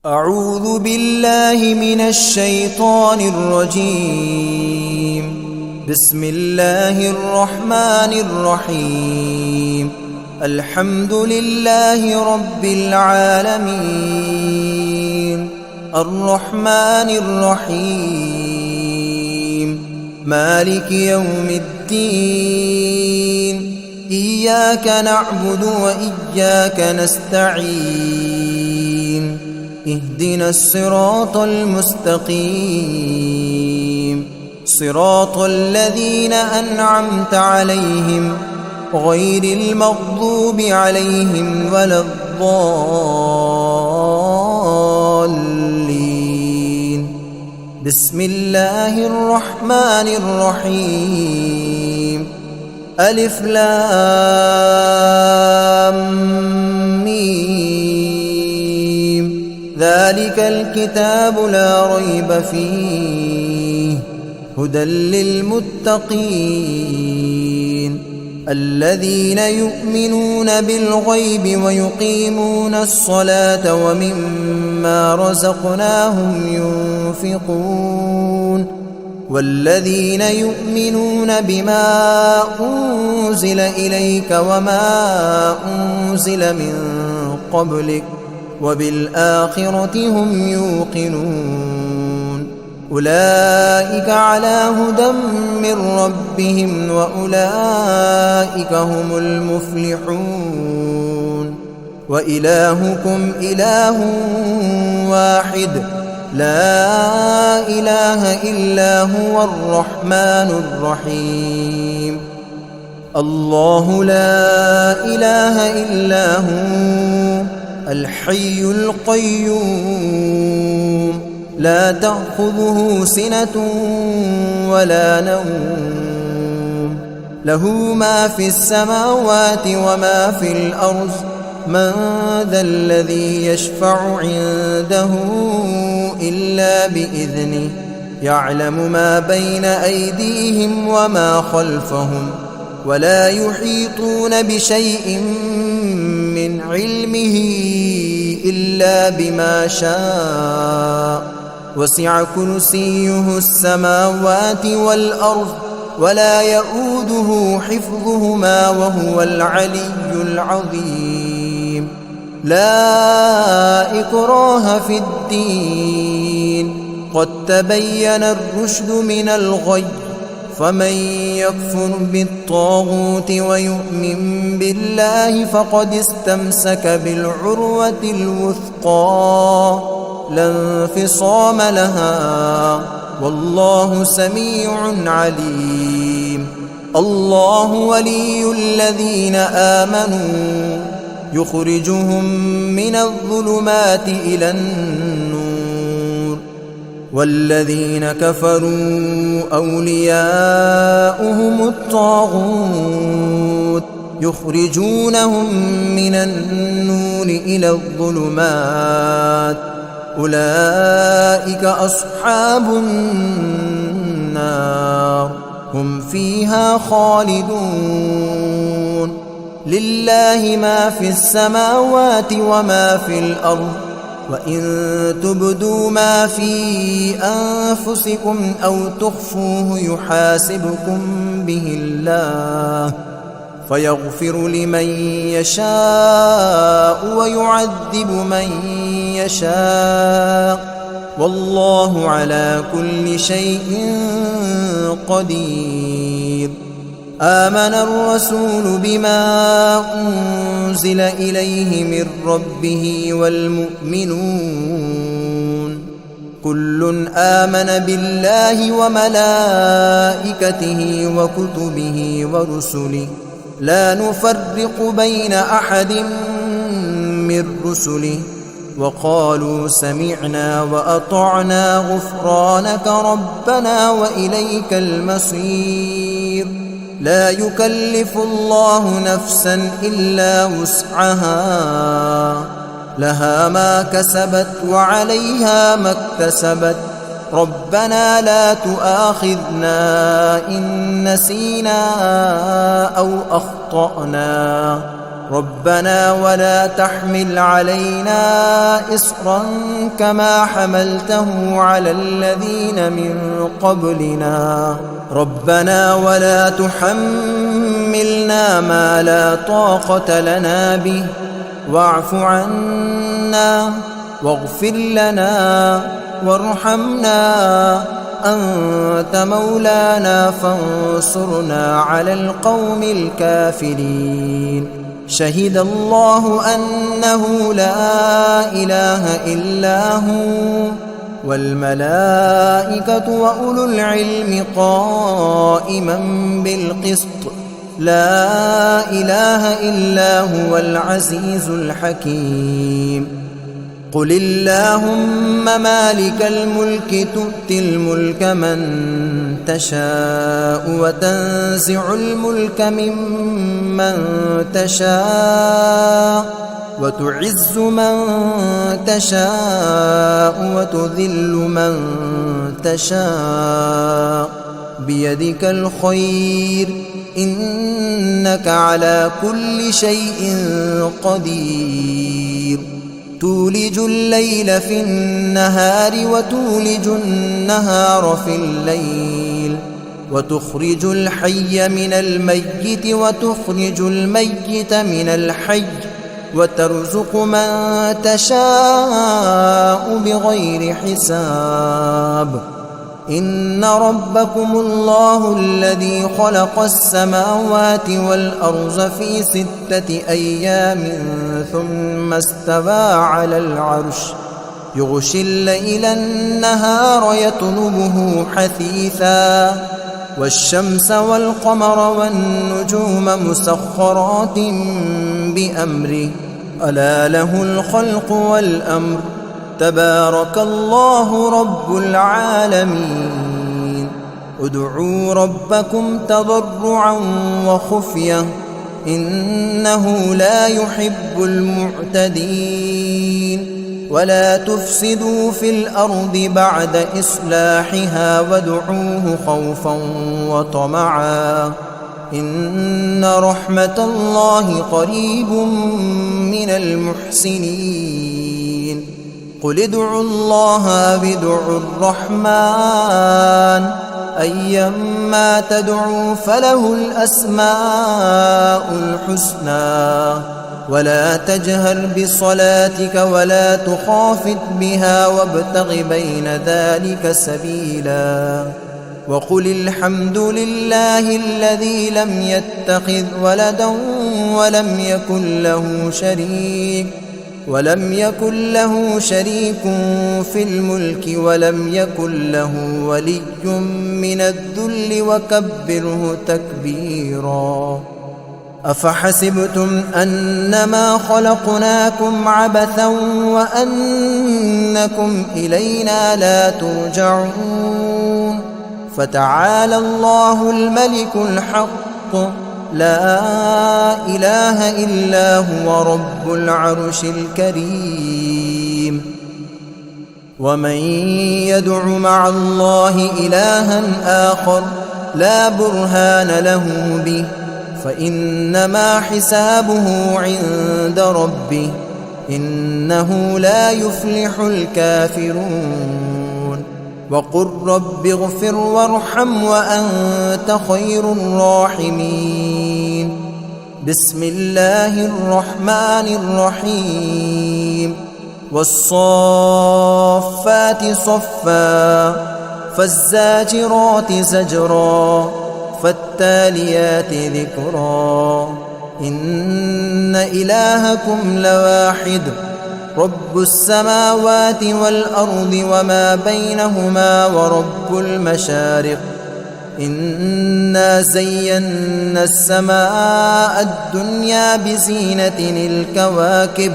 أعوذ بالله من الشيطان الرجيم. بسم الله الرحمن الرحيم. الحمد لله رب العالمين، الرحمن الرحيم، مالك يوم الدين. إياك نعبد وإياك نستعين. اهدنا الصراط المستقيم، صراط الذين أنعمت عليهم غير المغضوب عليهم ولا الضالين. بسم الله الرحمن الرحيم. ألف لام ميم. ذلك الكتاب لا ريب فيه هدى للمتقين الذين يؤمنون بالغيب ويقيمون الصلاة ومما رزقناهم ينفقون والذين يؤمنون بما أنزل إليك وما أنزل من قبلك وبالآخرة هم يوقنون. أولئك على هدى من ربهم وأولئك هم المفلحون. وإلهكم إله واحد لا إله إلا هو الرحمن الرحيم. الله لا إله إلا هو الحي القيوم، لا تأخذه سنة ولا نوم، له ما في السماوات وما في الأرض. من ذا الذي يشفع عنده إلا بإذنه، يعلم ما بين أيديهم وما خلفهم، ولا يحيطون بشيء من علمه إلا بما شاء. وسع كرسيه السماوات والأرض ولا يؤوده حفظهما وهو العلي العظيم. لا إكراه في الدين، قد تبين الرشد من الغي. فمن يكفر بالطاغوت ويؤمن بالله فقد استمسك بالعروة الوثقى لا انفصام لها، والله سميع عليم. الله ولي الذين آمنوا يخرجهم من الظلمات إلى النور، والذين كفروا أولياؤهم الطاغوت يخرجونهم من النور إلى الظلمات. أولئك أصحاب النار هم فيها خالدون. لله ما في السماوات وما في الأرض، وإن تبدوا ما في أنفسكم أو تخفوه يحاسبكم به الله، فيغفر لمن يشاء ويعذب من يشاء، والله على كل شيء قدير. آمن الرسول بما أنزل إليه من ربه والمؤمنون كل آمن بالله وملائكته وكتبه ورسله لا نفرق بين أحد من رسله، وقالوا سمعنا وأطعنا غفرانك ربنا وإليك المصير. لا يكلف الله نفسا إلا وسعها، لها ما كسبت وعليها ما اكتسبت. ربنا لا تؤاخذنا إن نسينا أو أخطأنا، ربنا ولا تحمل علينا إصرا كما حملته على الذين من قبلنا ربنا ولا تحملنا ما لا طاقة لنا به واعف عنا واغفر لنا وارحمنا أنت مولانا فانصرنا على القوم الكافرين شهد الله أنه لا إله إلا هو والملائكة وأولو العلم قائما بالقسط لا إله إلا هو العزيز الحكيم قل اللهم مالك الملك تؤتي الملك من تشاء وتنزع الملك ممن تشاء وتعز من تشاء وتذل من تشاء بيدك الخير إنك على كل شيء قدير تولج الليل في النهار وتولج النهار في الليل وتخرج الحي من الميت وتخرج الميت من الحي وترزق من تشاء بغير حساب إن ربكم الله الذي خلق السماوات والأرض في 6 أيام ثم استوى على العرش يغشي الليل النهار يطلبه حثيثا والشمس والقمر والنجوم مسخرات بأمره ألا له الخلق والأمر تبارك الله رب العالمين ادعوا ربكم تضرعا وخفية إنه لا يحب المعتدين ولا تفسدوا في الأرض بعد إصلاحها وادعوه خوفا وطمعا إن رحمة الله قريب من المحسنين قل ادعوا الله أو ادعوا الرحمن أيما تدعوا فله الأسماء الحسنى ولا تجهر بصلاتك ولا تخافت بها وابتغ بين ذلك سبيلا وقل الحمد لله الذي لم يتخذ ولدا ولم يكن له شريك في الملك ولم يكن له ولي من الذل وكبره تكبيرا أفحسبتم أنما خلقناكم عبثا وأنكم إلينا لا ترجعون فتعالى الله الملك الحق لا إله إلا هو رب العرش الكريم ومن يدع مع الله إلها آخر لا برهان له به فإنما حسابه عند ربه إنه لا يفلح الكافرون وقل رب اغفر وارحم وأنت خير الراحمين بسم الله الرحمن الرحيم والصافات صفا فالزاجرات زجرا فالتاليات ذكرا إن إلهكم لواحد رب السماوات والأرض وما بينهما ورب المشارق إنا زينا السماء الدنيا بزينة الكواكب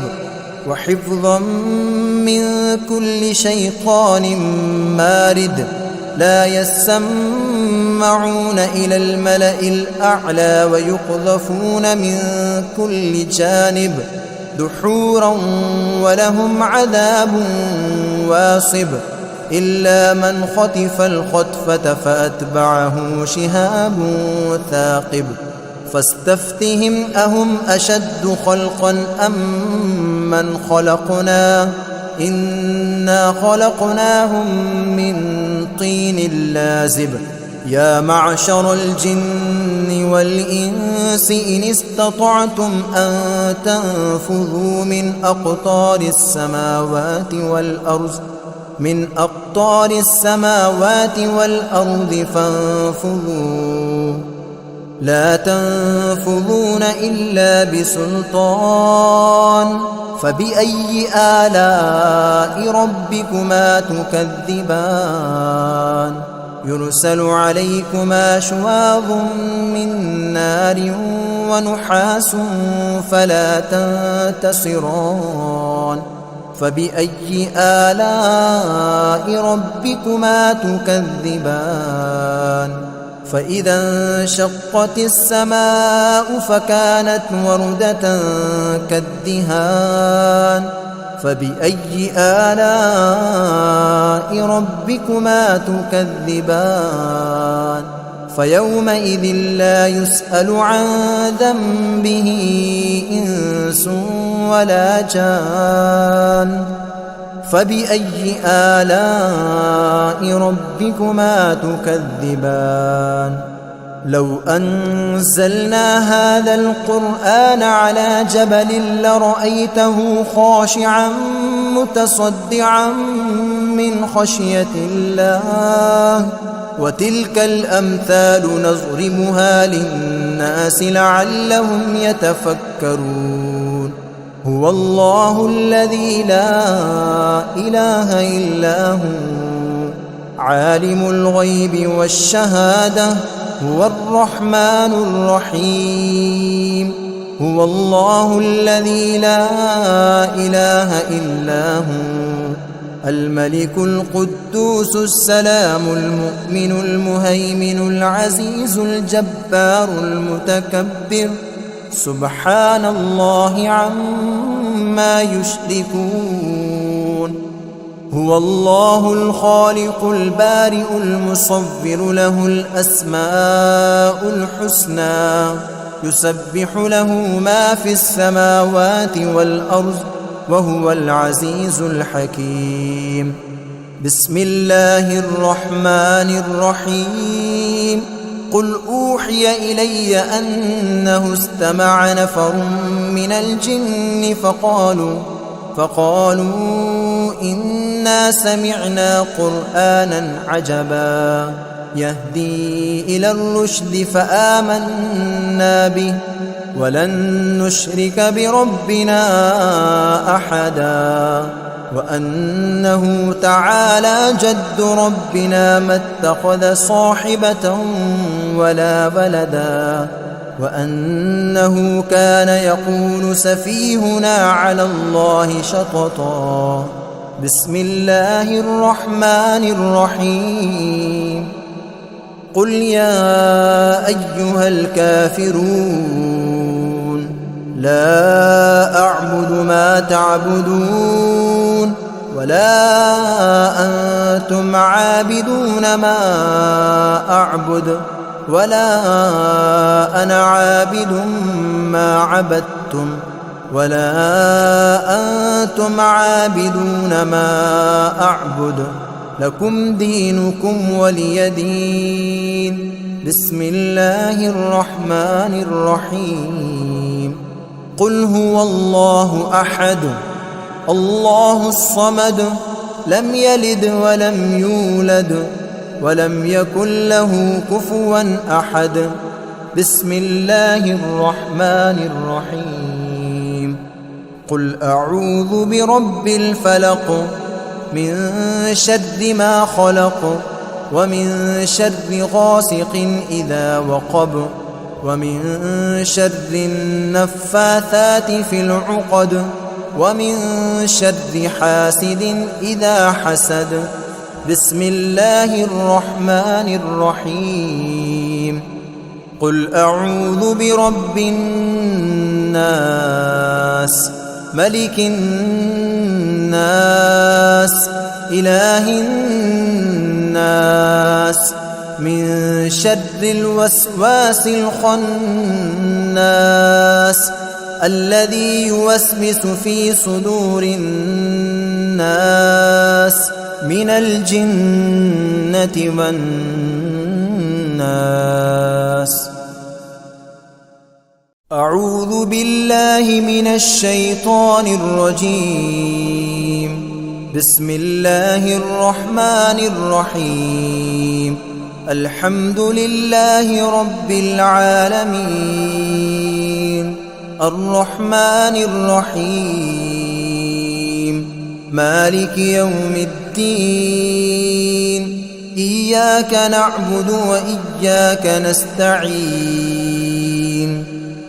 وحفظا من كل شيطان مارد لا يسمعون إلى الملأ الأعلى ويقذفون من كل جانب دحورا ولهم عذاب واصب إلا من خطف الخطفة فأتبعه شهاب ثاقب فاستفتهم أهم أشد خلقا أم من خلقنا إنا خلقناهم من طين لازب يا معشر الجن والإنس إن استطعتم أن تنفذوا من أقطار السماوات والأرض فانفذوا لا تنفذون إلا بسلطان فبأي آلاء ربكما تكذبان يرسل عليكما شواظ من نار ونحاس فلا تنتصران فبأي آلاء ربكما تكذبان فإذا انشقت السماء فكانت وردة كالدهان فبأي آلاء ربكما تكذبان فيومئذ لا يسأل عن ذنبه إنس ولا جان فبأي آلاء ربكما تكذبان لو أنزلنا هذا القرآن على جبل لرأيته خاشعا متصدعا من خشية الله وتلك الأمثال نضربها للناس لعلهم يتفكرون هو الله الذي لا إله إلا هو عالم الغيب والشهادة هو الرحمن الرحيم هو الله الذي لا إله إلا هو الملك القدوس السلام المؤمن المهيمن العزيز الجبار المتكبر سبحان الله عما يشركون هو الله الخالق البارئ المصور له الأسماء الحسنى يسبح له ما في السماوات والأرض وهو العزيز الحكيم بسم الله الرحمن الرحيم قل أوحي إلي أنه استمع نفر من الجن فقالوا إنا سمعنا قرآنا عجبا يهدي إلى الرشد فآمنا به ولن نشرك بربنا أحدا وأنه تعالى جد ربنا ما اتخذ صاحبة ولا ولدا وأنه كان يقول سفيهنا على الله شططا بسم الله الرحمن الرحيم قل يا أيها الكافرون لا أعبد ما تعبدون ولا أنتم عابدون ما أعبد ولا أنا عابد ما عبدتم ولا أنتم عابدون ما أعبد لكم دينكم ولي دين بسم الله الرحمن الرحيم قل هو الله أحد الله الصمد لم يلد ولم يولد ولم يكن له كفوا أحد بسم الله الرحمن الرحيم قل أعوذ برب الفلق من شر ما خلق ومن شر غاسق إذا وقب ومن شر النفاثات في العقد ومن شر حاسد إذا حسد بسم الله الرحمن الرحيم قل أعوذ برب الناس ملك الناس إله الناس من شر الوسواس الخناس الذي يوسوس في صدور الناس من الجنة والناس. أعوذ بالله من الشيطان الرجيم. بسم الله الرحمن الرحيم. الحمد لله رب العالمين الرحمن الرحيم مالك يوم الدين إياك نعبد وإياك نستعين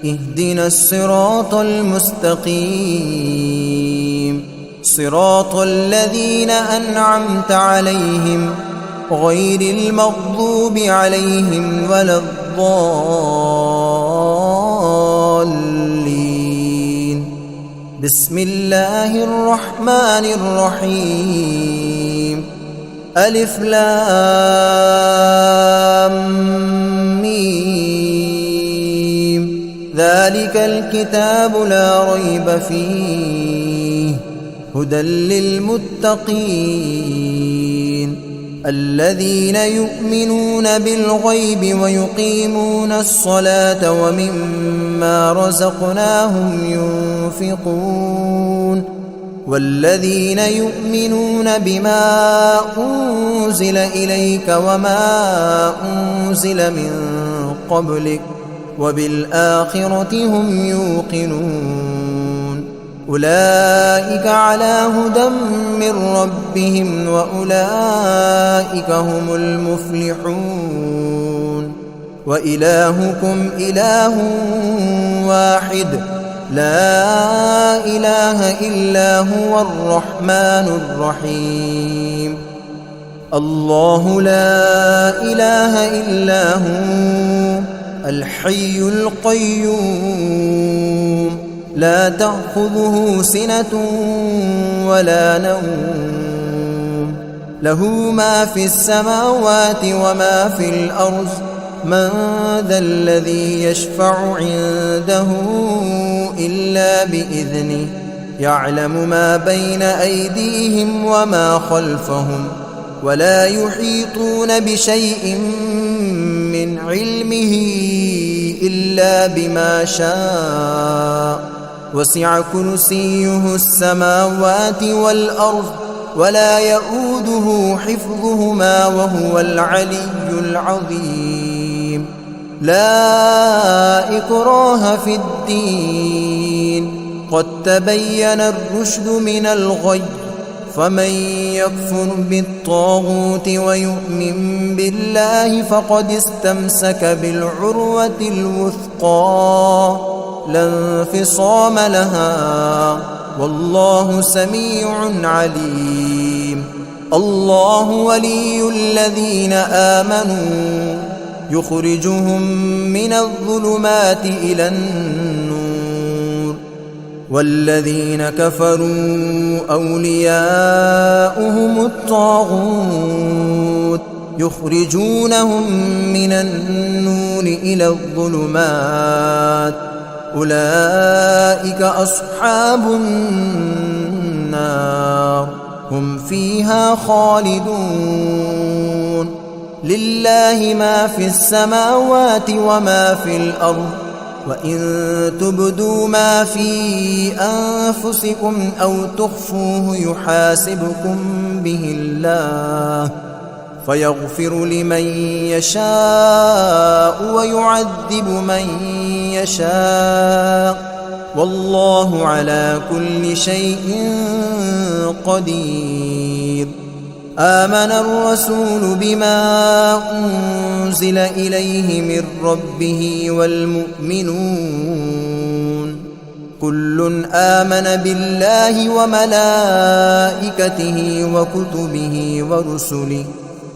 اهدنا الصراط المستقيم صراط الذين أنعمت عليهم غير المغضوب عليهم ولا الضالين. بسم الله الرحمن الرحيم. ألف لام ميم ذلك الكتاب لا ريب فيه هدى للمتقين الذين يؤمنون بالغيب ويقيمون الصلاة ومما رزقناهم ينفقون والذين يؤمنون بما أنزل إليك وما أنزل من قبلك وبالآخرة هم يوقنون أولئك على هدى من ربهم وأولئك هم المفلحون. وإلهكم إله واحد لا إله إلا هو الرحمن الرحيم. الله لا إله إلا هو الحي القيوم لا تأخذه سنة ولا نوم له ما في السماوات وما في الأرض من ذا الذي يشفع عنده إلا بإذنه يعلم ما بين أيديهم وما خلفهم ولا يحيطون بشيء من علمه إلا بما شاء وسع كرسيه السماوات والأرض ولا يؤوده حفظهما وهو العلي العظيم. لا إكراه في الدين قد تبين الرشد من الغي فمن يكفر بالطاغوت ويؤمن بالله فقد استمسك بالعروة الوثقى لا انفصام لها والله سميع عليم. الله ولي الذين آمنوا يخرجهم من الظلمات إلى النور والذين كفروا أولياؤهم الطاغوت يخرجونهم من النور إلى الظلمات أولئك أصحاب النار هم فيها خالدون. لله ما في السماوات وما في الأرض وإن تبدوا ما في أنفسكم أو تخفوه يحاسبكم به الله فيغفر لمن يشاء ويعذب من يشاء والله على كل شيء قدير. آمن الرسول بما أنزل إليه من ربه والمؤمنون كل آمن بالله وملائكته وكتبه ورسله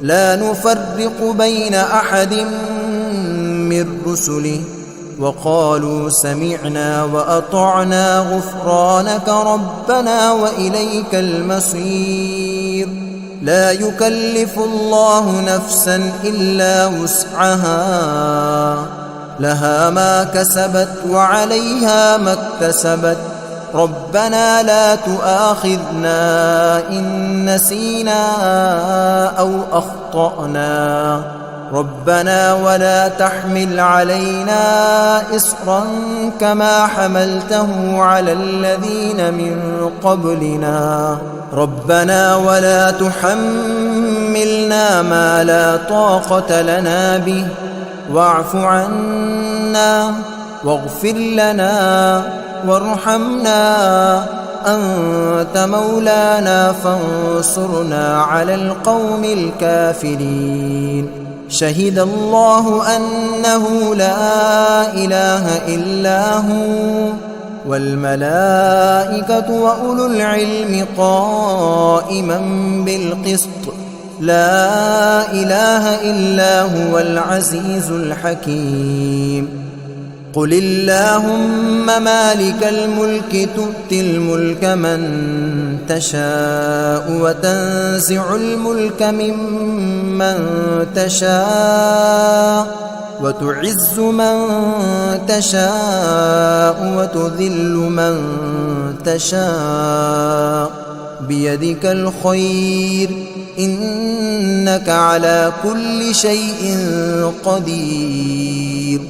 لا نفرق بين أحد من رسله وقالوا سمعنا وأطعنا غفرانك ربنا وإليك المصير. لا يكلف الله نفسا إلا وسعها، لها ما كسبت وعليها ما اكتسبت. ربنا لا تؤاخذنا إن نسينا أو أخطأنا. ربنا ولا تحمل علينا إصرا كما حملته على الذين من قبلنا. ربنا ولا تحملنا ما لا طاقة لنا به، واعف عنا واغفر لنا وارحمنا، أنت مولانا فانصرنا على القوم الكافرين. شهد الله أنه لا إله إلا هو والملائكة وأولو العلم قائما بالقسط، لا إله إلا هو العزيز الحكيم. قل اللهم مالك الملك تؤتي الملك من تشاء وتنزع الملك ممن تشاء وتعز من تشاء وتذل من تشاء، بيدك الخير إنك على كل شيء قدير.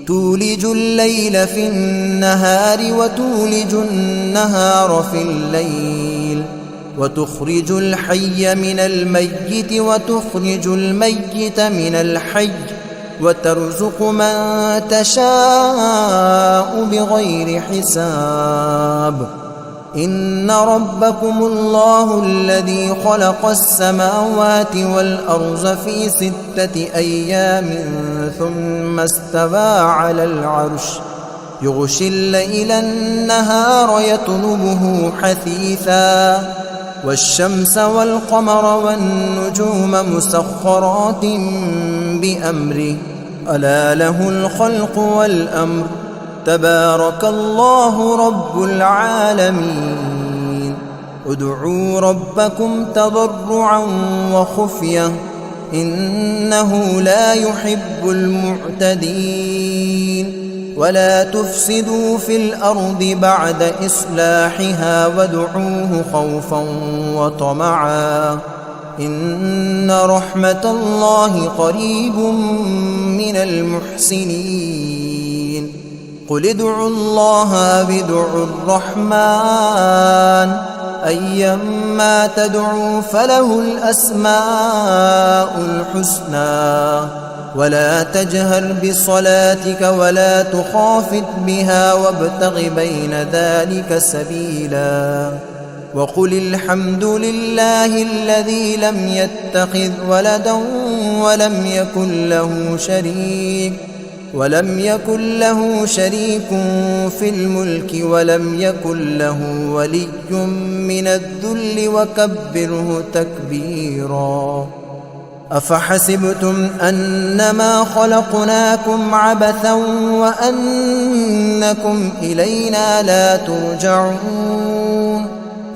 تولج الليل في النهار وتولج النهار في الليل، وتخرج الحي من الميت وتخرج الميت من الحي، وترزق من تشاء بغير حساب. إن ربكم الله الذي خلق السماوات والأرض في 6 أيام ثم استوى على العرش، يغشي الليل النهار يطلبه حثيثا، والشمس والقمر والنجوم مسخرات بأمره، ألا له الخلق والأمر، تبارك الله رب العالمين. ادعوا ربكم تضرعا وخفية إنه لا يحب المعتدين. ولا تفسدوا في الأرض بعد إصلاحها وادعوه خوفا وطمعا إن رحمة الله قريب من المحسنين. قل ادعوا الله أو ادعوا الرحمن أيما تدعوا فله الأسماء الحسنى. ولا تجهر بصلاتك ولا تخافت بها وابتغ بين ذلك سبيلا. وقل الحمد لله الذي لم يتخذ ولدا ولم يكن له شريك في الملك ولم يكن له ولي من الذل وكبره تكبيرا. أفحسبتم أنما خلقناكم عبثا وأنكم إلينا لا ترجعون.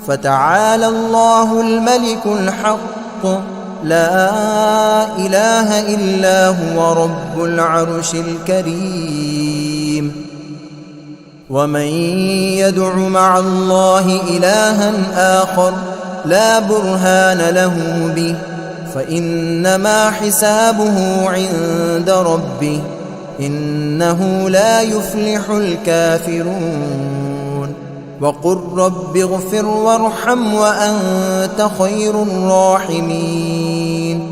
فتعالى الله الملك الحق لا إله إلا هو رب العرش الكريم. ومن يدع مع الله إلها آخر لا برهان له به فإنما حسابه عند ربه إنه لا يفلح الكافرون. وقل رب اغفر وارحم وأنت خير الراحمين.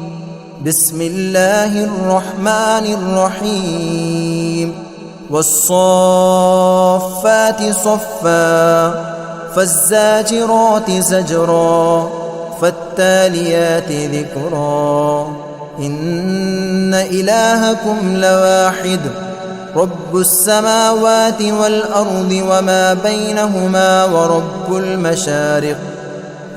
بسم الله الرحمن الرحيم. والصافات صفا فالزاجرات زجرا فالتاليات ذكرا. إن إلهكم لواحد رب السماوات والأرض وما بينهما ورب المشارق.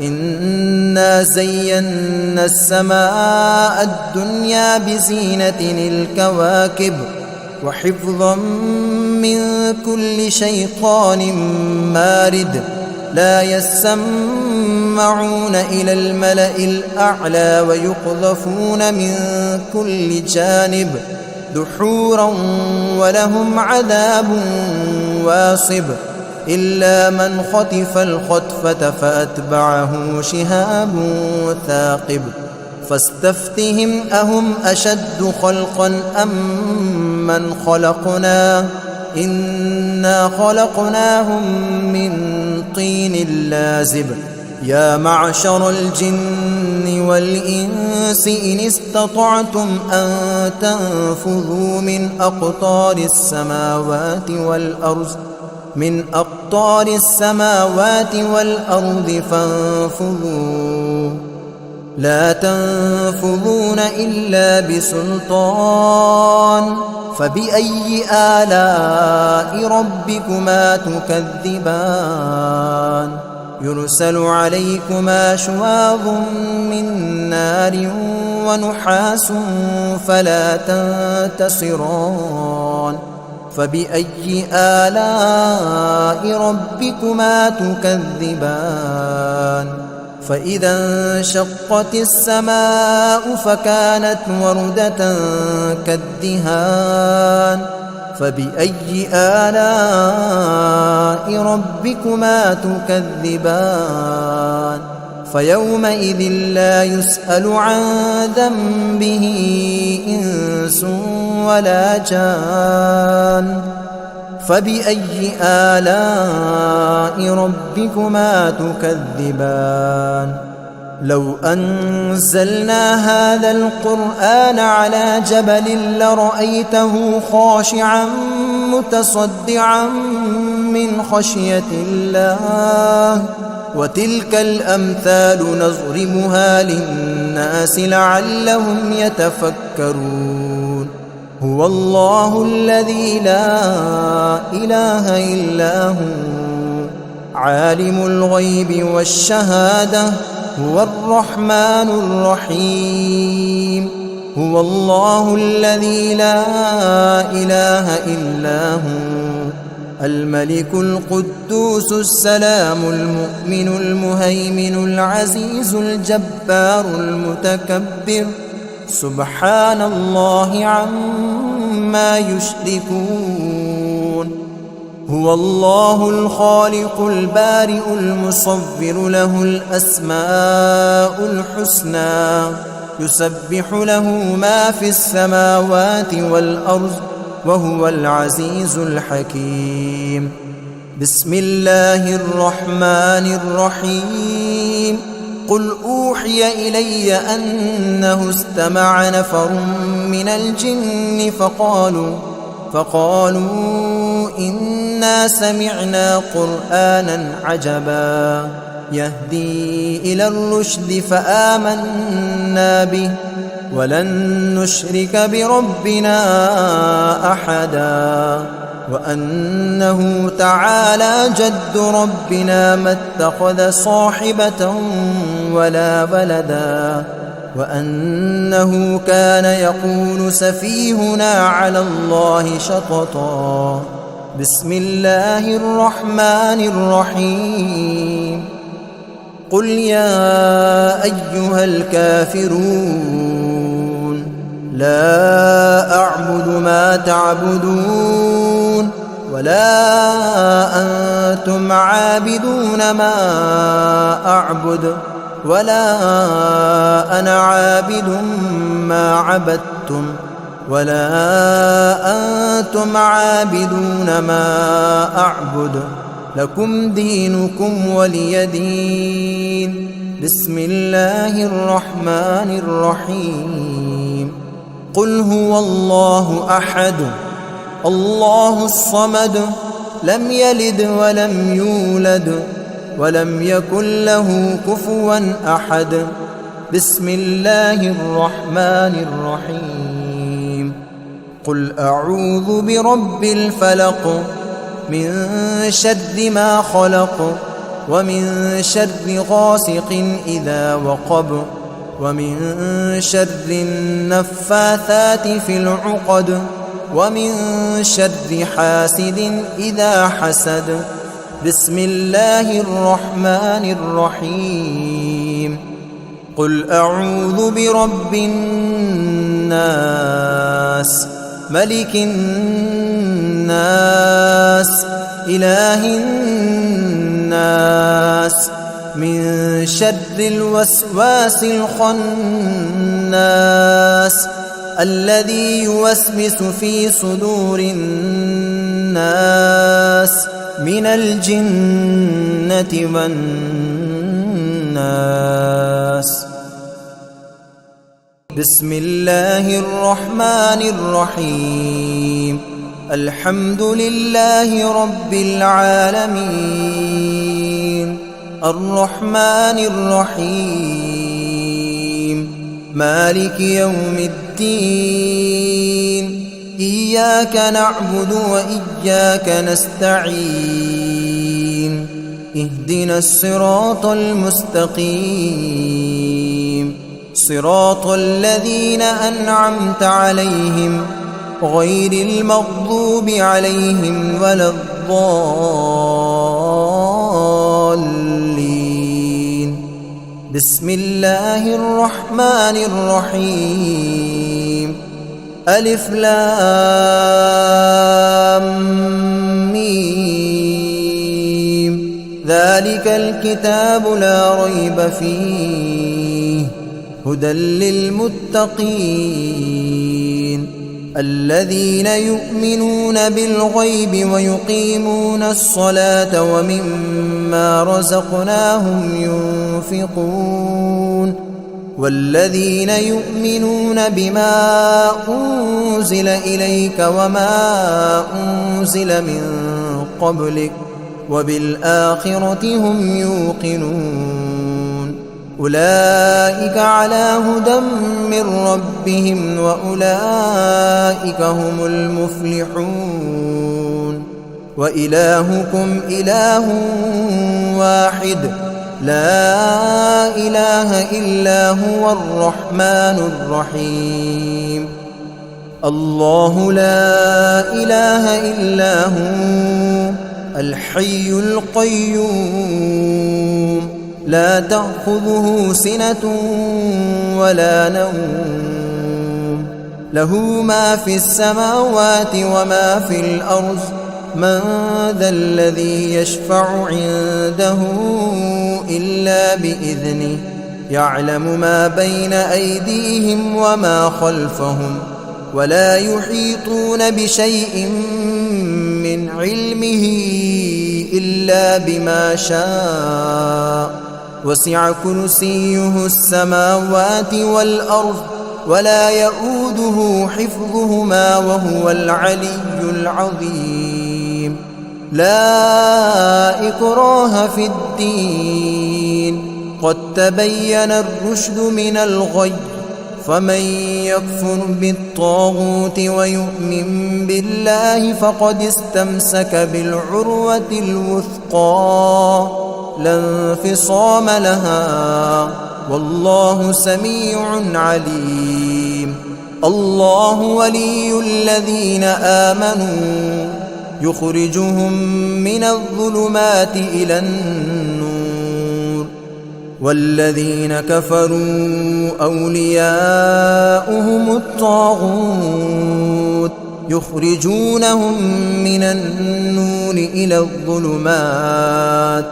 إنا زينا السماء الدنيا بزينة الكواكب وحفظا من كل شيطان مارد. لا يسمعون يسمعون إلى الملأ الأعلى ويقذفون من كل جانب دحورا ولهم عذاب واصب إلا من خطف الخطفة فأتبعه شهاب ثاقب فاستفتهم أهم أشد خلقا أم من خلقنا إنا خلقناهم من طين لازب يا معشر الجن والإنس إن استطعتم أن تنفذوا من أقطار السماوات والأرض فانفذوا لا تنفذون إلا بسلطان فبأي آلاء ربكما تكذبان يرسل عليكما شواظ من نار ونحاس فلا تنتصران فبأي آلاء ربكما تكذبان فإذا انشقت السماء فكانت وردة كالدهان فبأي آلاء ربكما تكذبان فيومئذ لا يسأل عن ذنبه إنس ولا جان فبأي آلاء ربكما تكذبان لو أنزلنا هذا القرآن على جبل لرأيته خاشعا متصدعا من خشية الله وتلك الأمثال نضربها للناس لعلهم يتفكرون هو الله الذي لا إله إلا هو عالم الغيب والشهادة هو الرحمن الرحيم هو الله الذي لا إله إلا هو الملك القدوس السلام المؤمن المهيمن العزيز الجبار المتكبر سبحان الله عما يشركون هو الله الخالق البارئ المصور له الأسماء الحسنى يسبح له ما في السماوات والأرض وهو العزيز الحكيم بسم الله الرحمن الرحيم قل أوحي إلي أنه استمع نفر من الجن فقالوا إنا سمعنا قرآنا عجبا يهدي إلى الرشد فآمنا به ولن نشرك بربنا أحدا وأنه تعالى جد ربنا ما اتخذ صاحبة ولا ولدا وأنه كان يقول سفيهنا على الله شططا بسم الله الرحمن الرحيم قل يا أيها الكافرون لا أعبد ما تعبدون ولا أنتم عابدون ما أعبد ولا أنا عابد ما عبدتم ولا أنتم عابدون ما أعبد لكم دينكم ولي دين بسم الله الرحمن الرحيم قل هو الله أحد الله الصمد لم يلد ولم يولد ولم يكن له كفوا أحد بسم الله الرحمن الرحيم قل أعوذ برب الفلق من شر ما خلق ومن شر غاسق إذا وقب ومن شر النفاثات في العقد ومن شر حاسد إذا حسد بسم الله الرحمن الرحيم قل أعوذ برب الناس ملك الناس إله الناس من شر الوسواس الخناس الذي يوسوس في صدور الناس من الجنة والناس بسم الله الرحمن الرحيم الحمد لله رب العالمين الرحمن الرحيم مالك يوم الدين إياك نعبد وإياك نستعين اهدنا الصراط المستقيم صراط الذين أنعمت عليهم غير المغضوب عليهم ولا الضالين بسم الله الرحمن الرحيم ألف لام ميم ذلك الكتاب لا ريب فيه هدى للمتقين الذين يؤمنون بالغيب ويقيمون الصلاة ومما رزقناهم ينفقون والذين يؤمنون بما أنزل إليك وما أنزل من قبلك وبالآخرة هم يوقنون أولئك على هدى من ربهم وأولئك هم المفلحون وإلهكم إله واحد لا إله إلا هو الرحمن الرحيم الله لا إله إلا هو الحي القيوم لا تأخذه سنة ولا نوم له ما في السماوات وما في الأرض من ذا الذي يشفع عنده إلا بإذنه يعلم ما بين أيديهم وما خلفهم ولا يحيطون بشيء من علمه إلا بما شاء وسع كرسيه السماوات والأرض ولا يؤوده حفظهما وهو العلي العظيم لا إكراه في الدين قد تبين الرشد من الغي فمن يكفر بالطاغوت ويؤمن بالله فقد استمسك بالعروة الوثقى لا انفصام لها والله سميع عليم الله ولي الذين آمنوا يخرجهم من الظلمات إلى النور والذين كفروا أولياؤهم الطاغوت يخرجونهم من النور إلى الظلمات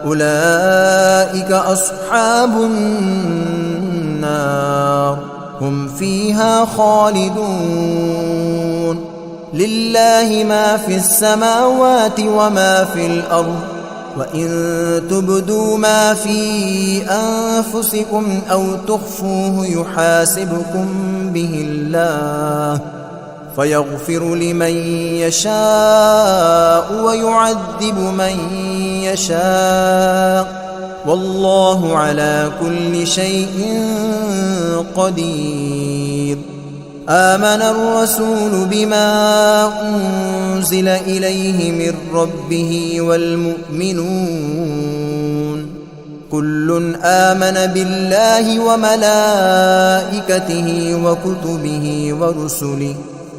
أولئك أصحاب النار هم فيها خالدون لله ما في السماوات وما في الأرض وإن تبدوا ما في أنفسكم أو تخفوه يحاسبكم به الله فيغفر لمن يشاء ويعذب من يشاء والله على كل شيء قدير آمن الرسول بما أنزل إليه من ربه والمؤمنون كل آمن بالله وملائكته وكتبه ورسله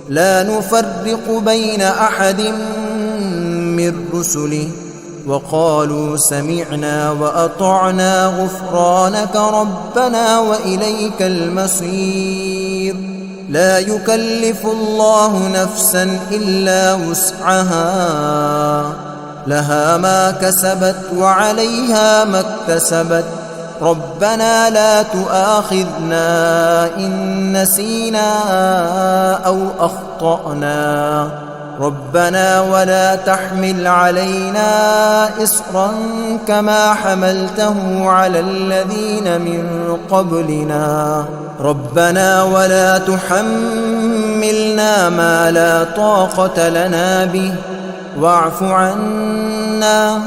لا نفرق بين أحد من رسله وقالوا سمعنا وأطعنا غفرانك ربنا وإليك المصير. لا يكلف الله نفسا إلا وسعها، لها ما كسبت وعليها ما اكتسبت. ربنا لا تؤاخذنا إن نسينا أو أخطأنا، ربنا ولا تحمل علينا إصرا كما حملته على الذين من قبلنا، ربنا ولا تحملنا ما لا طاقة لنا به، واعف عنا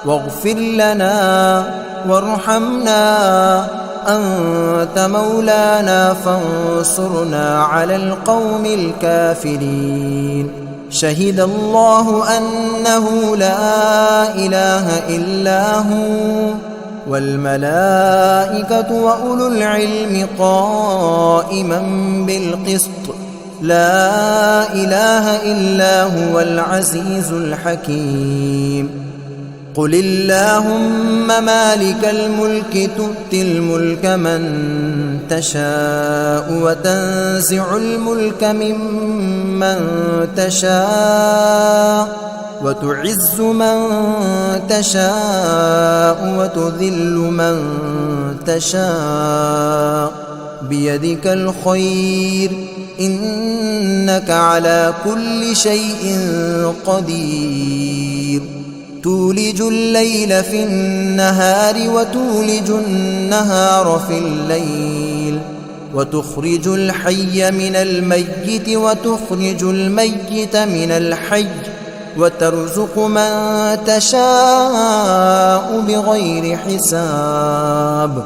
واغفر لنا وارحمنا، أنت مولانا فانصرنا على القوم الكافرين. شهد الله أنه لا إله إلا هو والملائكة وأولو العلم قائما بالقسط، لا إله إلا هو العزيز الحكيم. قل اللهم مالك الملك تؤتي الملك من تشاء وتنزع الملك ممن تشاء وتعز من تشاء وتذل من تشاء، بيدك الخير إنك على كل شيء قدير. تولج الليل في النهار وتولج النهار في الليل، وتخرج الحي من الميت وتخرج الميت من الحي، وترزق من تشاء بغير حساب.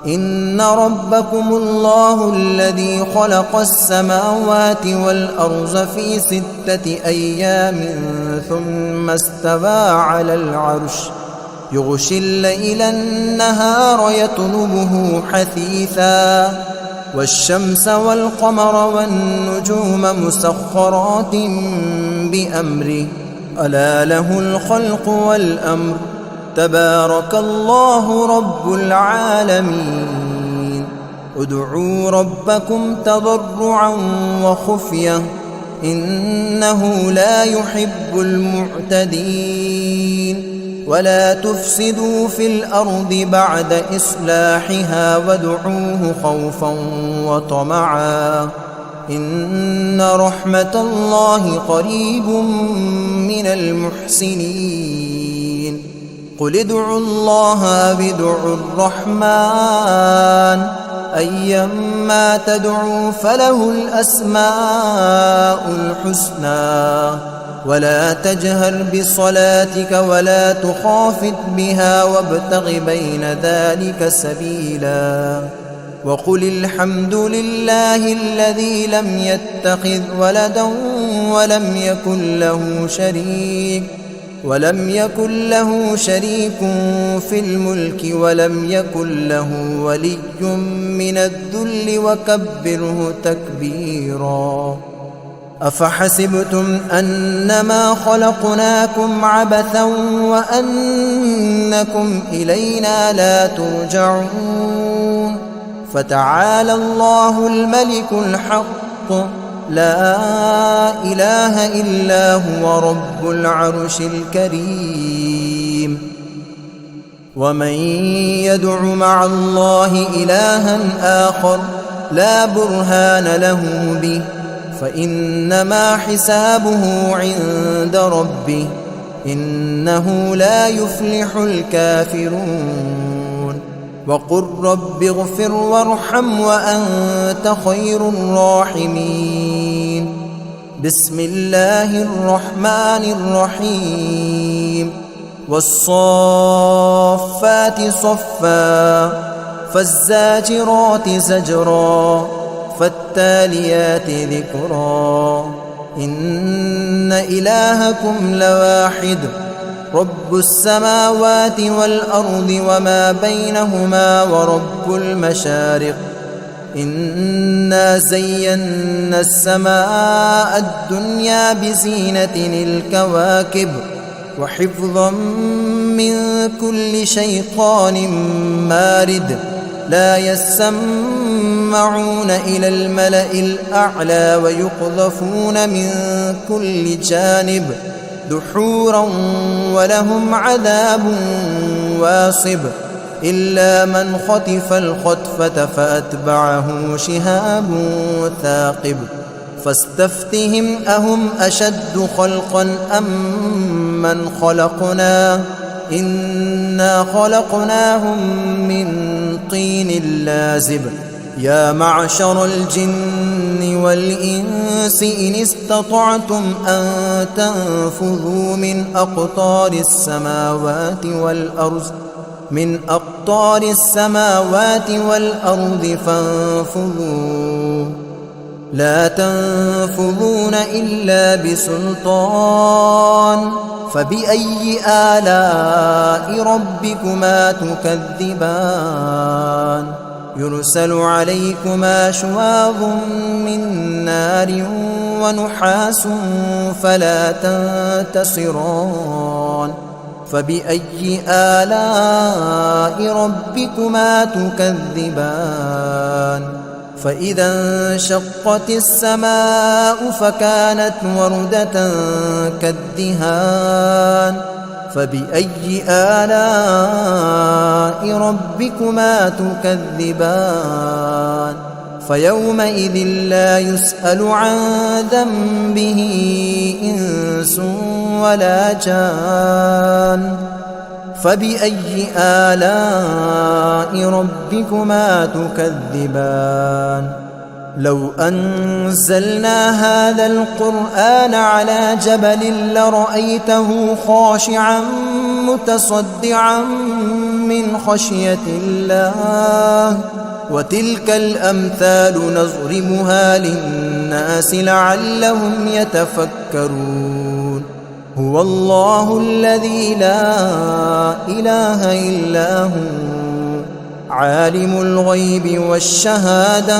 إن ربكم الله الذي خلق السماوات والأرض في 6 أيام ثم استوى على العرش، يغشي الليل النهار يطلبه حثيثا، والشمس والقمر والنجوم مسخرات بأمره، ألا له الخلق والأمر، تبارك الله رب العالمين. ادعوا ربكم تضرعا وخفية إنه لا يحب المعتدين. ولا تفسدوا في الأرض بعد إصلاحها وادعوه خوفا وطمعا إن رحمة الله قريب من المحسنين. قل ادعوا الله أو ادعوا الرحمن أيما تدعوا فله الأسماء الحسنى. ولا تجهر بصلاتك ولا تخافت بها وابتغ بين ذلك سبيلا. وقل الحمد لله الذي لم يتخذ ولدا ولم يكن له شريك في الملك ولم يكن له ولي من الذل وكبره تكبيرا. أفحسبتم أنما خلقناكم عبثا وأنكم إلينا لا ترجعون. فتعالى الله الملك الحق لا إله إلا هو رب العرش الكريم. ومن يدع مع الله إلها آخر لا برهان له به فإنما حسابه عند ربه إنه لا يفلح الكافرون. وقل رب اغفر وارحم وأنت خير الراحمين. بسم الله الرحمن الرحيم. والصافات صفا فالزاجرات زجرا فالتاليات ذكرا. إن إلهكم لواحد رب السماوات والأرض وما بينهما ورب المشارق. إنا زينا السماء الدنيا بزينة الكواكب وحفظا من كل شيطان مارد لا يسمعون إلى الملأ الأعلى ويقذفون من كل جانب دحورا ولهم عذاب واصب إلا من خطف الخطفة فأتبعه شهاب ثاقب فاستفتهم أهم أشد خلقا أم من خلقنا إنا خلقناهم من طين لازب يا معشر الجن والإنس إن استطعتم أن تنفذوا من أقطار السماوات والأرض فانفذوا لا تنفذون إلا بسلطان فبأي آلاء ربكما تكذبان يرسل عليكما شواظ من نار ونحاس فلا تنتصران فبأي آلاء ربكما تكذبان فإذا انشقت السماء فكانت وردة كالدهان فبأي آلاء ربكما تكذبان فيومئذ لا يسأل عن ذنبه إنس ولا جان فبأي آلاء ربكما تكذبان لو أنزلنا هذا القرآن على جبل لرأيته خاشعا متصدعا من خشية الله وتلك الأمثال نضربها للناس لعلهم يتفكرون هو الله الذي لا إله إلا هو عالم الغيب والشهادة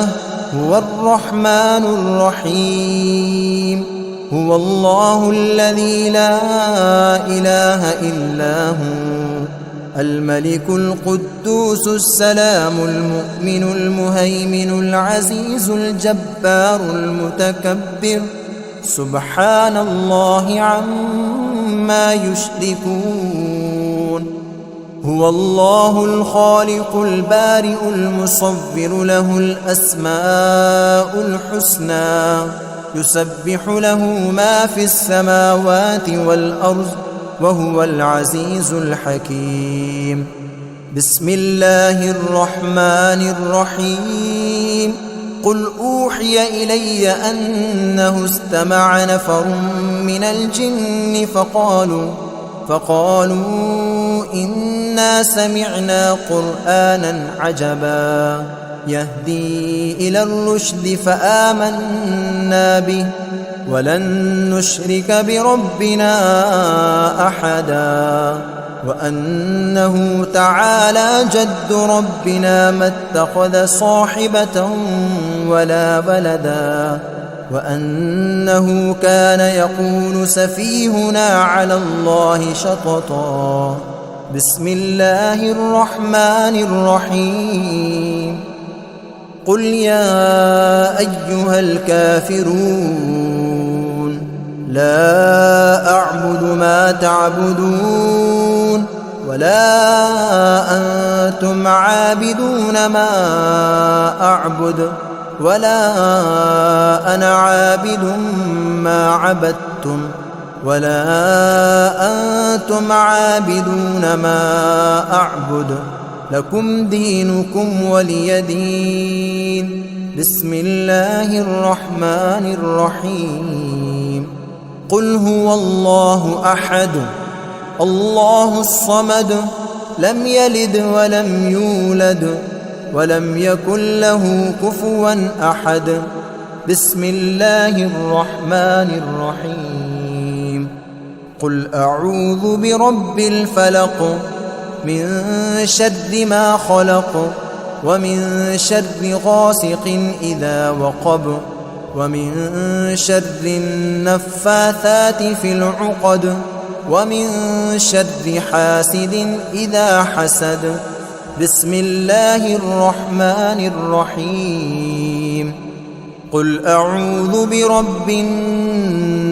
هو الرحمن الرحيم هو الله الذي لا إله إلا هو الملك القدوس السلام المؤمن المهيمن العزيز الجبار المتكبر سبحان الله عما يشركون هو الله الخالق البارئ المصور له الأسماء الحسنى يسبح له ما في السماوات والأرض وهو العزيز الحكيم بسم الله الرحمن الرحيم قل أوحي إلي أنه استمع نفر من الجن فقالوا إنا سمعنا قرآنا عجبا يهدي إلى الرشد فآمنا به ولن نشرك بربنا أحدا وأنه تعالى جد ربنا ما اتخذ صاحبة ولا ولدا وأنه كان يقول سفيهنا على الله شططا بسم الله الرحمن الرحيم قل يا أيها الكافرون لا أعبد ما تعبدون ولا أنتم عابدون ما أعبد ولا أنا عابد ما عبدتم ولا أنتم عابدون ما أعبد لكم دينكم ولي دين بسم الله الرحمن الرحيم قل هو الله أحد الله الصمد لم يلد ولم يولد ولم يكن له كفوا أحد بسم الله الرحمن الرحيم قل أعوذ برب الفلق من شر ما خلق ومن شر غاسق إذا وقب ومن شر النفاثات في العقد ومن شر حاسد إذا حسد. بسم الله الرحمن الرحيم. قل أعوذ برب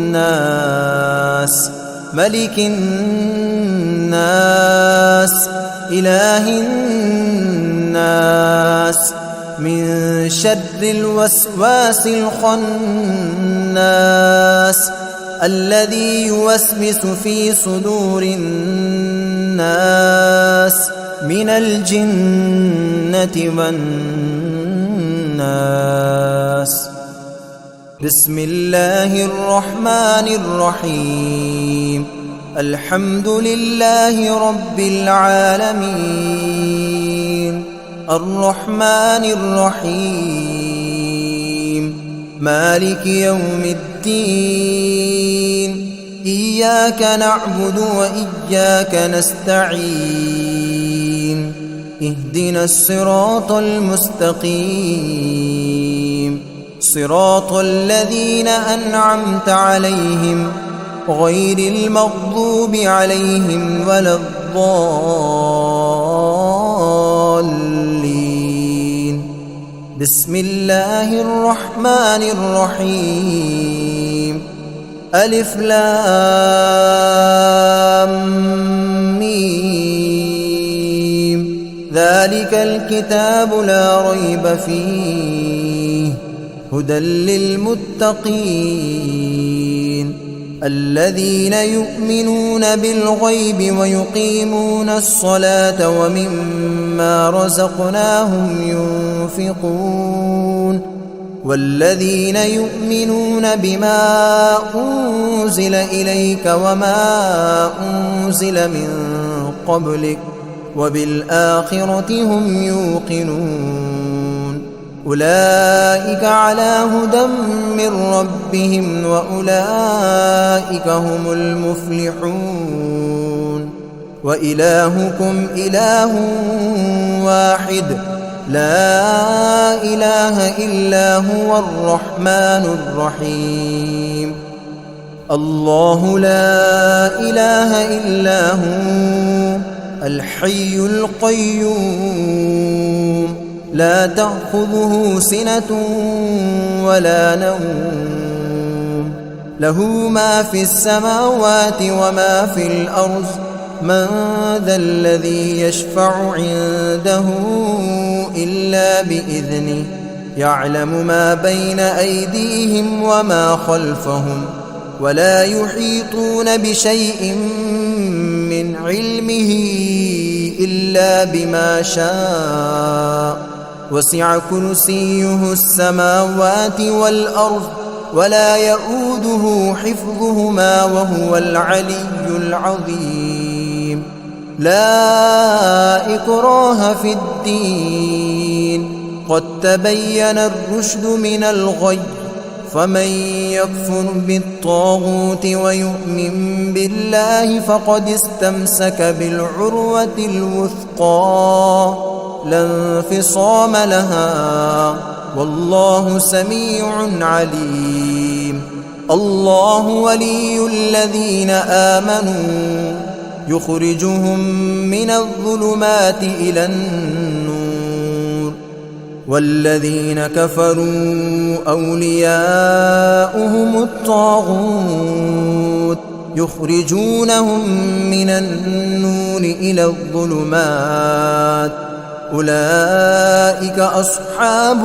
الناس ملك الناس إله الناس من شر الوسواس الخناس الذي يوسوس في صدور الناس من الجنة والناس. بسم الله الرحمن الرحيم. الحمد لله رب العالمين الرحمن الرحيم مالك يوم الدين إياك نعبد وإياك نستعين اهدنا الصراط المستقيم صراط الذين أنعمت عليهم غير المغضوب عليهم ولا الضالين. بسم الله الرحمن الرحيم. ألف لام ميم ذلك الكتاب لا ريب فيه هدى للمتقين الذين يؤمنون بالغيب ويقيمون الصلاة ومما رزقناهم ينفقون والذين يؤمنون بما أنزل إليك وما أنزل من قبلك وبالآخرة هم يوقنون أولئك على هدى من ربهم وأولئك هم المفلحون. وإلهكم إله واحد لا إله إلا هو الرحمن الرحيم. الله لا إله إلا هو الحي القيوم لا تأخذه سنة ولا نوم له ما في السماوات وما في الأرض من ذا الذي يشفع عنده إلا بإذنه يعلم ما بين أيديهم وما خلفهم ولا يحيطون بشيء من علمه إلا بما شاء وسع كرسيه السماوات والأرض ولا يؤوده حفظهما وهو العلي العظيم. لا إكراه في الدين قد تبين الرشد من الغي فمن يكفر بالطاغوت ويؤمن بالله فقد استمسك بالعروة الوثقى لا انفصام لها والله سميع عليم. الله ولي الذين آمنوا يخرجهم من الظلمات إلى النور والذين كفروا أولياؤهم الطاغوت يخرجونهم من النور إلى الظلمات أولئك أصحاب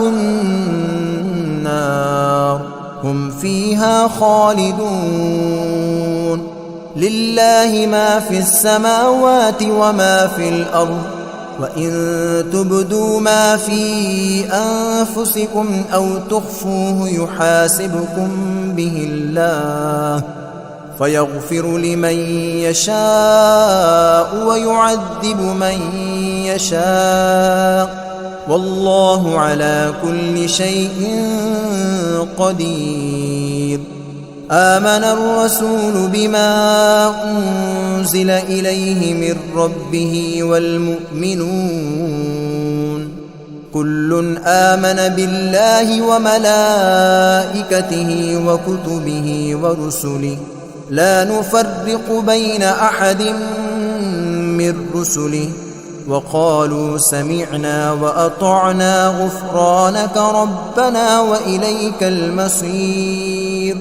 النار هم فيها خالدون. لله ما في السماوات وما في الأرض وإن تبدوا ما في أنفسكم أو تخفوه يحاسبكم به الله فيغفر لمن يشاء ويعذب من يشاء والله على كل شيء قدير. آمن الرسول بما أنزل إليه من ربه والمؤمنون كل آمن بالله وملائكته وكتبه ورسله لا نفرق بين أحد من رسله وقالوا سمعنا وأطعنا غفرانك ربنا وإليك المصير.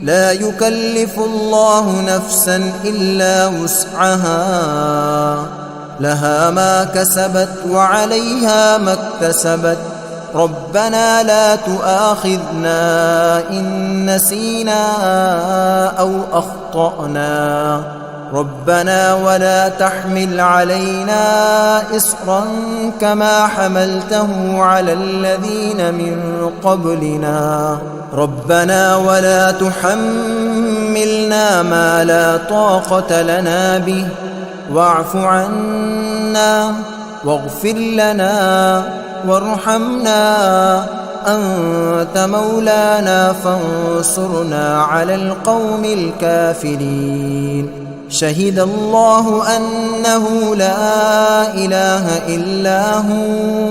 لا يكلف الله نفسا إلا وسعها، لها ما كسبت وعليها ما اكتسبت. ربنا لا تؤاخذنا إن نسينا أو أخطأنا، ربنا ولا تحمل علينا إصرا كما حملته على الذين من قبلنا، ربنا ولا تحملنا ما لا طاقة لنا به، واعف عنا واغفر لنا وارحمنا، أنت مولانا فانصرنا على القوم الكافرين. شهد الله أنه لا إله إلا هو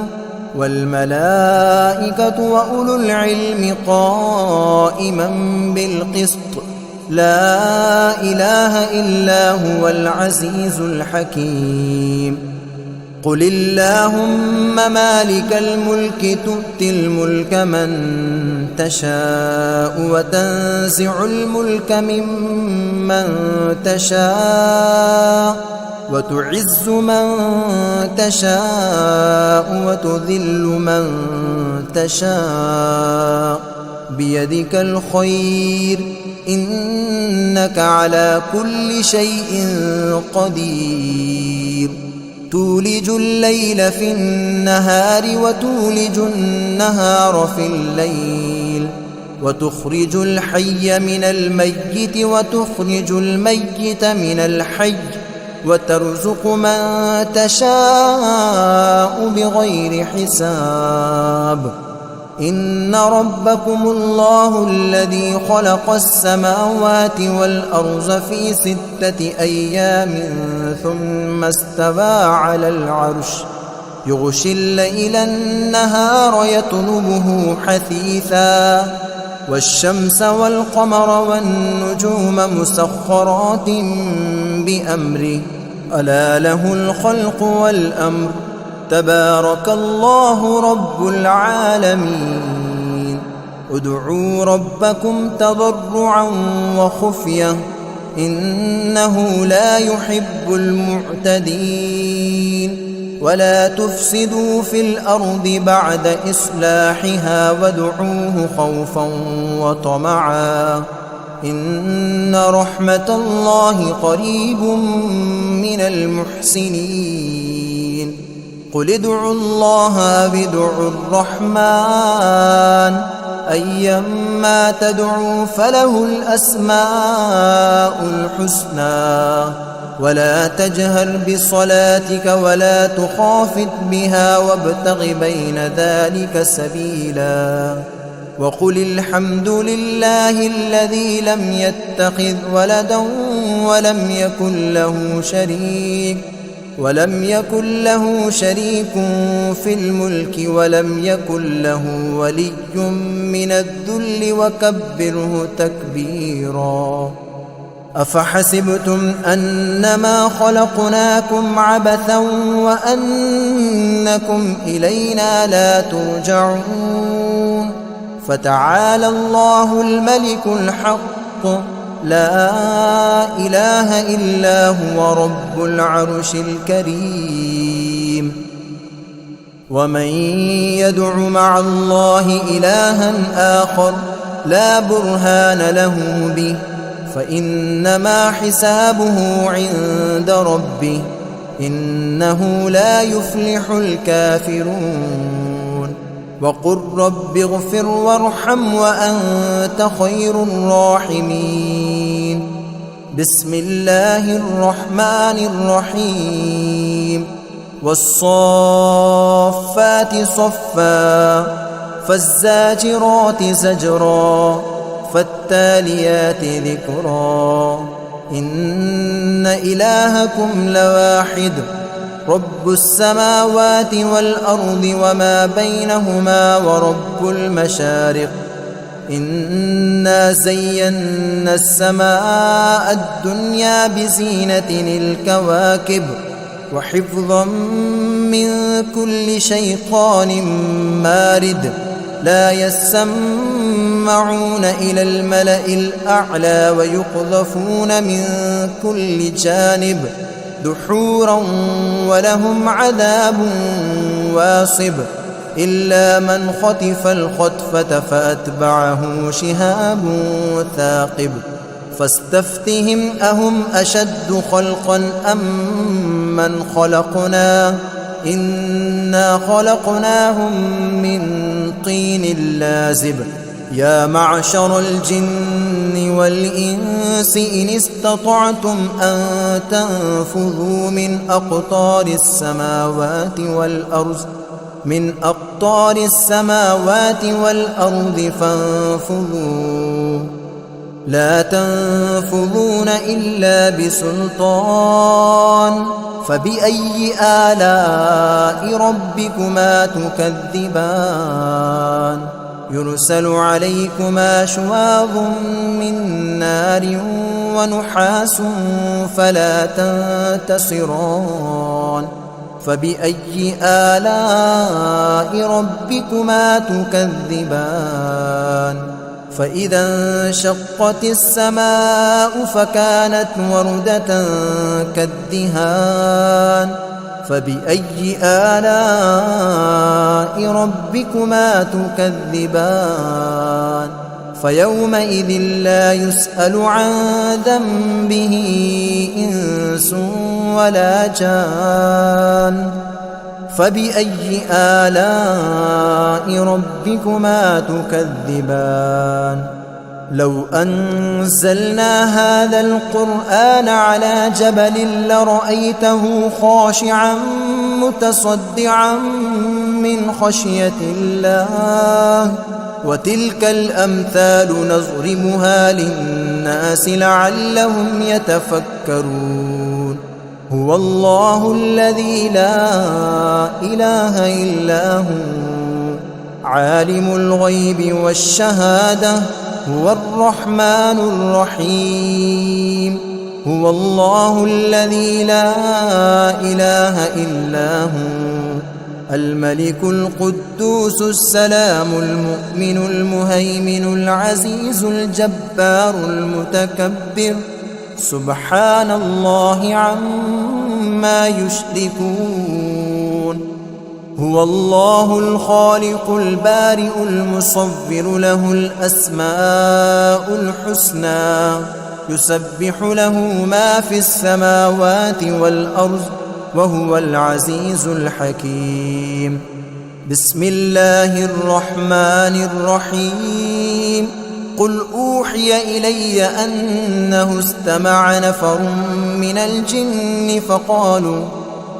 والملائكة وأولو العلم قائما بالقسط، لا إله إلا هو العزيز الحكيم. قل اللهم مالك الملك تؤتي الملك من تشاء وتنزع الملك ممن تشاء وتعز من تشاء وتذل من تشاء، بيدك الخير إنك على كل شيء قدير. تولج الليل في النهار وتولج النهار في الليل، وتخرج الحي من الميت وتخرج الميت من الحي، وترزق من تشاء بغير حساب. إن ربكم الله الذي خلق السماوات والأرض في 6 أيام ثم استوى على العرش، يغشي الليل النهار يطلبه حثيثا، والشمس والقمر والنجوم مسخرات بأمره، ألا له الخلق والأمر، تبارك الله رب العالمين. ادعوا ربكم تضرعا وخفية إنه لا يحب المعتدين. ولا تفسدوا في الأرض بعد إصلاحها وادعوه خوفا وطمعا إن رحمة الله قريب من المحسنين. قل ادعوا الله بدعوا الرحمن أيما تدعوا فله الأسماء الحسنى، ولا تجهر بصلاتك ولا تخافت بها وابتغ بين ذلك سبيلا. وقل الحمد لله الذي لم يتخذ ولدا ولم يكن له شريك في الملك ولم يكن له ولي من الذل وكبره تكبيرا. أفحسبتم أنما خلقناكم عبثا وأنكم إلينا لا ترجعون. فتعالى الله الملك الحق لا إله إلا هو رب العرش الكريم. ومن يدع مع الله إلها آخر لا برهان له به فإنما حسابه عند ربه إنه لا يفلح الكافرون. وقل رب اغفر وارحم وأنت خير الراحمين. بسم الله الرحمن الرحيم. والصافات صفا فالزاجرات زجرا فالتاليات ذكرا. إن إلهكم لواحد رب السماوات والأرض وما بينهما ورب المشارق إنا زينا السماء الدنيا بزينة الكواكب وحفظا من كل شيطان مارد لا يسمعون إلى الملأ الأعلى ويقذفون من كل جانب دحورا ولهم عذاب واصب إلا من خطف الخطفة فأتبعه شهاب ثاقب فاستفتهم أهم أشد خلقا أم من خلقنا إنا خلقناهم من طين لازب يا معشر الجن والإنس إن استطعتم أن تنفذوا من أقطار السماوات والأرض فانفذوا لا تنفذون إلا بسلطان فبأي آلاء ربكما تكذبان يرسل عليكما شواظ من نار ونحاس فلا تنتصران فبأي آلاء ربكما تكذبان فإذا انشقت السماء فكانت وردة كالدهان فبأي آلاء ربكما تكذبان فيومئذ لا يسأل عن ذنبه إنس ولا جان فبأي آلاء ربكما تكذبان لو أنزلنا هذا القرآن على جبل لرأيته خاشعا متصدعا من خشية الله وتلك الأمثال نضربها للناس لعلهم يتفكرون هو الله الذي لا إله إلا هو عالم الغيب والشهادة هو الرحمن الرحيم هو الله الذي لا إله إلا هو الملك القدوس السلام المؤمن المهيمن العزيز الجبار المتكبر سبحان الله عما يشركون هو الله الخالق البارئ المصور له الأسماء الحسنى يسبح له ما في السماوات والأرض وهو العزيز الحكيم بسم الله الرحمن الرحيم قل أوحي إلي أنه استمع نفر من الجن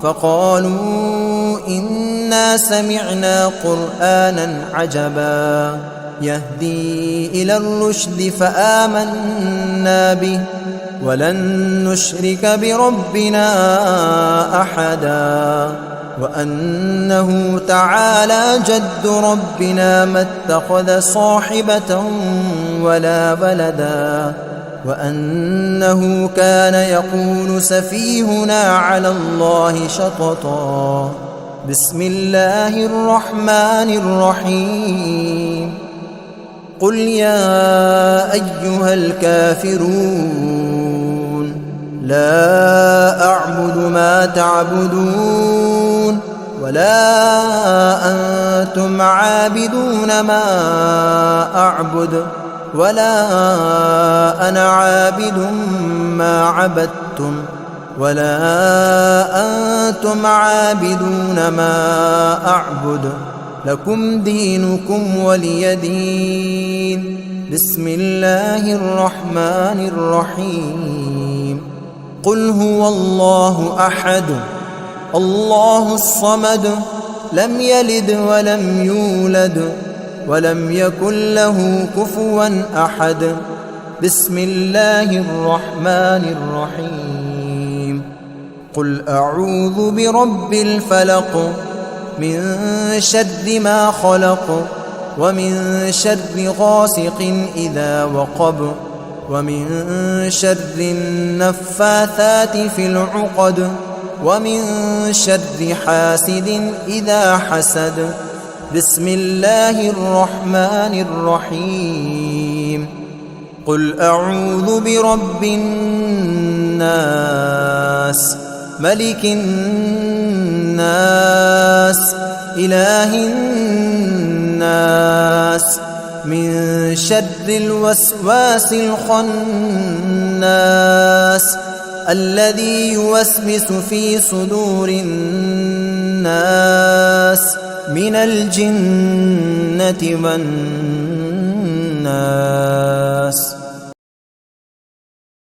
فقالوا إنا سمعنا قرآنا عجبا يهدي إلى الرشد فآمنا به ولن نشرك بربنا أحدا وأنه تعالى جد ربنا ما اتخذ صاحبة ولا ولدا وأنه كان يقول سفيهنا على الله شططا بسم الله الرحمن الرحيم قل يا أيها الكافرون لا أعبد ما تعبدون ولا أنتم عابدون ما أعبد ولا أنا عابد ما عبدتم ولا أنتم عابدون ما أعبد لكم دينكم ولي دين بسم الله الرحمن الرحيم قل هو الله أحد الله الصمد لم يلد ولم يولد ولم يكن له كفوا أحد بسم الله الرحمن الرحيم قل أعوذ برب الفلق من شر ما خلق ومن شر غاسق إذا وقب ومن شر النفاثات في العقد ومن شر حاسد إذا حسد. بسم الله الرحمن الرحيم. قل أعوذ برب الناس ملك الناس إله الناس من شر الوسواس الخناس الذي يوسوس في صدور الناس من الجنة والناس.